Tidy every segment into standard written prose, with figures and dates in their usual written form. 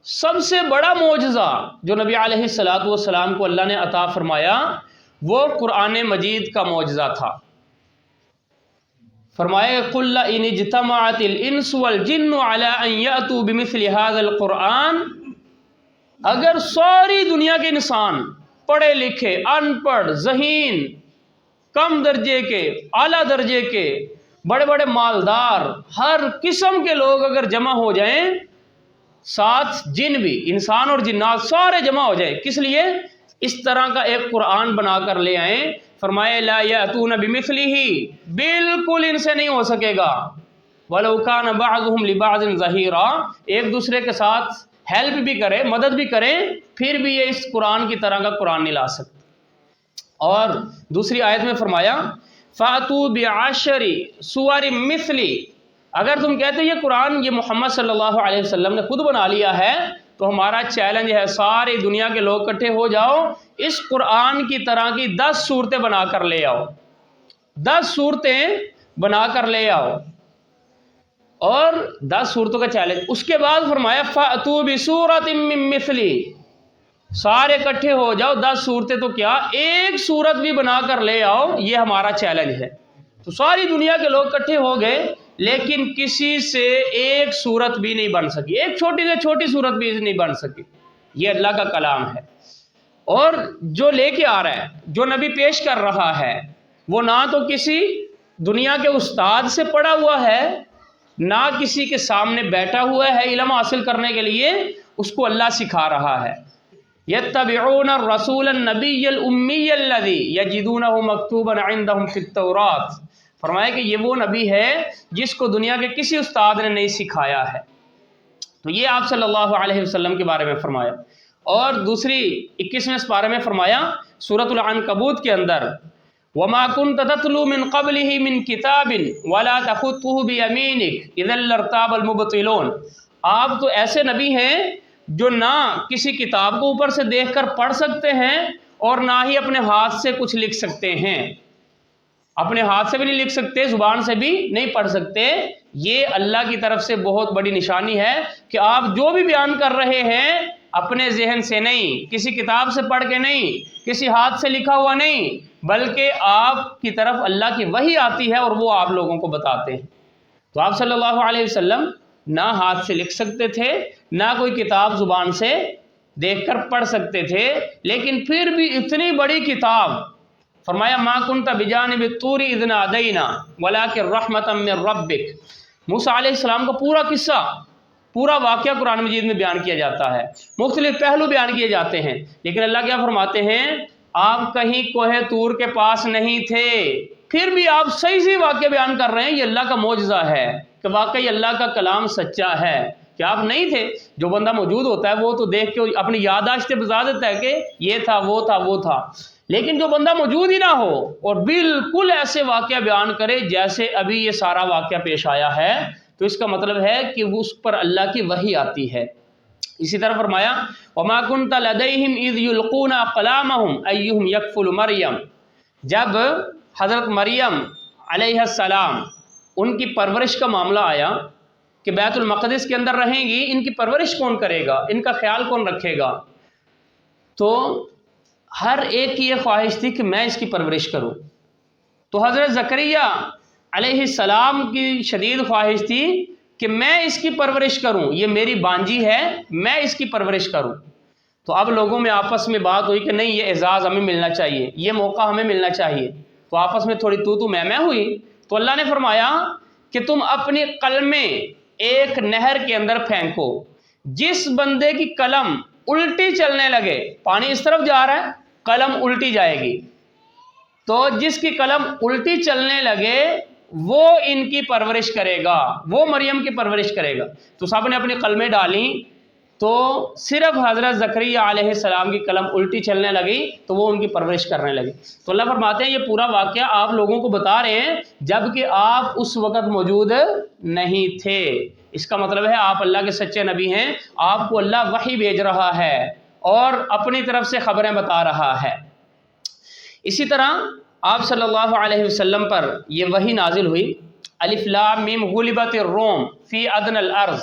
سب سے بڑا معجزہ جو نبی علیہ الصلوۃ والسلام کو اللہ نے عطا فرمایا وہ قرآن مجید کا معجزہ تھا۔ فرمایا قل ان اجتمعت الانس والجن على ان یاتوا بمثل هذا القرآن، اگر ساری دنیا کے انسان پڑھے لکھے، ان پڑھ، ذہین، کم درجے کے، اعلیٰ درجے کے، بڑے بڑے مالدار، ہر قسم کے لوگ اگر جمع ہو جائیں، ساتھ جن بھی، انسان اور جنات سارے جمع ہو جائیں، کس لیے؟ اس طرح کا ایک قرآن بنا کر لے آئیں، فرمائے لا یاتون بمثلہ، بالکل ان سے نہیں ہو سکے گا، ولو کان بعضهم لبعض ظہیرا، ایک دوسرے کے ساتھ ہیلپ بھی کرے، مدد بھی کریں، پھر بھی یہ اس قرآن کی طرح کا قرآن نہیں لا سکتے۔ اور دوسری آیت میں فرمایا فاتوا بعشر سور مثلی، اگر تم کہتے یہ قرآن یہ محمد صلی اللہ علیہ وسلم نے خود بنا لیا ہے تو ہمارا چیلنج ہے ساری دنیا کے لوگ اکٹھے ہو جاؤ، اس قرآن کی طرح کی 10 صورتیں بنا کر لے آؤ، 10 صورتیں بنا کر لے آؤ، اور 10 صورتوں کا چیلنج۔ اس کے بعد فرمایا فاتوا بسورۃ من مثلی، سارے اکٹھے ہو جاؤ، 10 صورتیں تو کیا ایک صورت بھی بنا کر لے آؤ، یہ ہمارا چیلنج ہے۔ تو ساری دنیا کے لوگ اکٹھے ہو گئے، لیکن کسی سے ایک صورت بھی نہیں بن سکی، ایک چھوٹی سے چھوٹی صورت بھی نہیں بن سکی۔ یہ اللہ کا کلام ہے، اور جو لے کے آ رہا ہے، جو نبی پیش کر رہا ہے، وہ نہ تو کسی دنیا کے استاد سے پڑھا ہوا ہے، نہ کسی کے سامنے بیٹھا ہوا ہے علم حاصل کرنے کے لیے، اس کو اللہ سکھا رہا ہے۔ یتبعون الرسول النبی الامی الذی یجدونہ مکتوبا عندہم فی التوراۃ، فرمایا کہ یہ وہ نبی ہے جس کو دنیا کے کسی استاد نے نہیں سکھایا ہے۔ تو یہ آپ صلی اللہ علیہ وسلم کے بارے میں فرمایا۔ اور دوسری 21ویں پارے میں فرمایا سورۃ العنکبوت کے اندر وما كنت تتلو من قبله من کتاب ولا تخطه بیمینک اذا لارتاب المبطلون، آپ تو ایسے نبی ہیں جو نہ کسی کتاب کو اوپر سے دیکھ کر پڑھ سکتے ہیں اور نہ ہی اپنے ہاتھ سے کچھ لکھ سکتے ہیں، اپنے ہاتھ سے بھی نہیں لکھ سکتے، زبان سے بھی نہیں پڑھ سکتے۔ یہ اللہ کی طرف سے بہت بڑی نشانی ہے کہ آپ جو بھی بیان کر رہے ہیں اپنے ذہن سے نہیں، کسی کتاب سے پڑھ کے نہیں، کسی ہاتھ سے لکھا ہوا نہیں، بلکہ آپ کی طرف اللہ کی وحی آتی ہے اور وہ آپ لوگوں کو بتاتے ہیں۔ تو آپ صلی اللہ علیہ وسلم نہ ہاتھ سے لکھ سکتے تھے، نہ کوئی کتاب زبان سے دیکھ کر پڑھ سکتے تھے، لیکن پھر بھی اتنی بڑی کتاب، فرمایا ما کنت بجانب الطور اذ نادینا ولکن رحمتا من ربک، موسیٰ علیہ السلام کا پورا قصہ، پورا واقعہ قرآن مجید میں بیان کیا جاتا ہے، مختلف پہلو بیان کیے جاتے ہیں، لیکن اللہ کیا فرماتے ہیں آپ کہیں کوہ طور کے پاس نہیں تھے، پھر بھی آپ صحیح واقعہ بیان کر رہے ہیں۔ یہ اللہ کا معجزہ ہے کہ واقعی اللہ کا کلام سچا ہے، کہ آپ نہیں تھے۔ جو بندہ موجود ہوتا ہے وہ تو دیکھ کے اپنی یادداشتیں بتا دیتا ہے کہ یہ تھا وہ تھا وہ تھا، لیکن جو بندہ موجود ہی نہ ہو اور بالکل ایسے واقعہ بیان کرے جیسے ابھی یہ سارا واقعہ پیش آیا ہے، تو اس کا مطلب ہے کہ اس پر اللہ کی وحی آتی ہے۔ اسی طرح فرمایا وما كنت لديهم اذ يلقون اقلامهم ايهم يكفل مریم، جب حضرت مریم علیہ السلام ان کی پرورش کا معاملہ آیا کہ بیت المقدس کے اندر رہیں گی، ان کی پرورش کون کرے گا، ان کا خیال کون رکھے گا، تو ہر ایک کی یہ خواہش تھی کہ میں اس کی پرورش کروں۔ تو حضرت زکریا علیہ السلام کی شدید خواہش تھی کہ میں اس کی پرورش کروں، یہ میری بانجی ہے، میں اس کی پرورش کروں۔ تو اب لوگوں میں آپس میں بات ہوئی کہ نہیں یہ اعزاز ہمیں ملنا چاہیے، یہ موقع ہمیں ملنا چاہیے، تو آپس میں تھوڑی تو میں ہوئی۔ تو اللہ نے فرمایا کہ تم اپنی قلمیں ایک نہر کے اندر پھینکو، جس بندے کی قلم الٹی چلنے لگے، پانی اس طرف جا رہا ہے، قلم الٹی جائے گی، تو جس کی قلم الٹی چلنے لگے وہ ان کی پرورش کرے گا، وہ مریم کی پرورش کرے گا۔ تو سب نے اپنی قلمیں ڈالیں، تو صرف حضرت زکریا علیہ السلام کی قلم الٹی چلنے لگی تو وہ ان کی پرورش کرنے لگی۔ تو اللہ فرماتے ہیں یہ پورا واقعہ آپ لوگوں کو بتا رہے ہیں جبکہ آپ اس وقت موجود نہیں تھے۔ اس کا مطلب ہے آپ اللہ کے سچے نبی ہیں، آپ کو اللہ وحی بھیج رہا ہے اور اپنی طرف سے خبریں بتا رہا ہے۔ اسی طرح آپ صلی اللہ علیہ وسلم پر یہ وحی نازل ہوئی الف لام میم غلبت الروم فی ادنی الارض،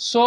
100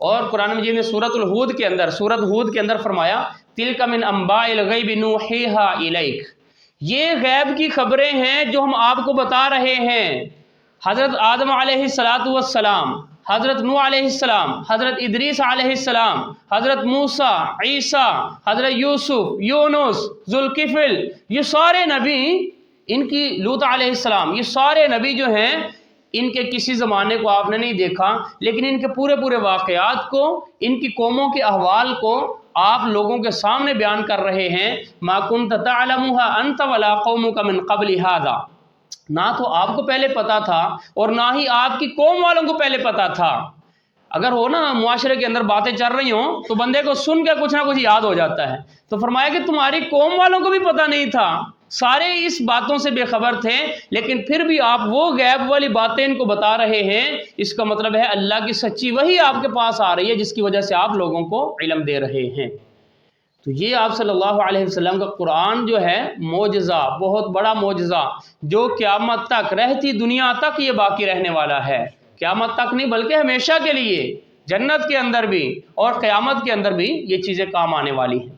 اور قرآن مجید نے سورۃ ہود کے اندر فرمایا تلک من انباء الغیب نوحیہا الیک، یہ غیب کی خبریں ہیں جو ہم آپ کو بتا رہے ہیں۔ حضرت آدم علیہ السلام، حضرت نوح علیہ السلام، حضرت ادریس علیہ السلام، حضرت موسیٰ، عیسیٰ، حضرت یوسف، یونس، ذوالکفل، یہ سارے نبی، ان کی لوط علیہ السلام، یہ سارے نبی جو ہیں ان کے کسی زمانے کو آپ نے نہیں دیکھا، لیکن ان کے پورے واقعات کو، ان کی قوموں کے احوال کو آپ لوگوں کے سامنے بیان کر رہے ہیں۔ ما کنت تعلمها انت ولا قومك من قبل هذا، نہ تو آپ کو پہلے پتا تھا اور نہ ہی آپ کی قوم والوں کو پہلے پتا تھا۔ اگر ہو نا معاشرے کے اندر باتیں چل رہی ہوں تو بندے کو سن کے کچھ نہ کچھ یاد ہو جاتا ہے، تو فرمایا کہ تمہاری قوم والوں کو بھی پتہ نہیں تھا، سارے اس باتوں سے بے خبر تھے، لیکن پھر بھی آپ وہ غیب والی باتیں ان کو بتا رہے ہیں۔ اس کا مطلب ہے اللہ کی سچی وحی آپ کے پاس آ رہی ہے، جس کی وجہ سے آپ لوگوں کو علم دے رہے ہیں۔ تو یہ آپ صلی اللہ علیہ وسلم کا قرآن جو ہے معجزہ، بہت بڑا معجزہ، جو قیامت تک، رہتی دنیا تک یہ باقی رہنے والا ہے، قیامت تک نہیں بلکہ ہمیشہ کے لیے، جنت کے اندر بھی اور قیامت کے اندر بھی یہ چیزیں کام آنے والی ہیں۔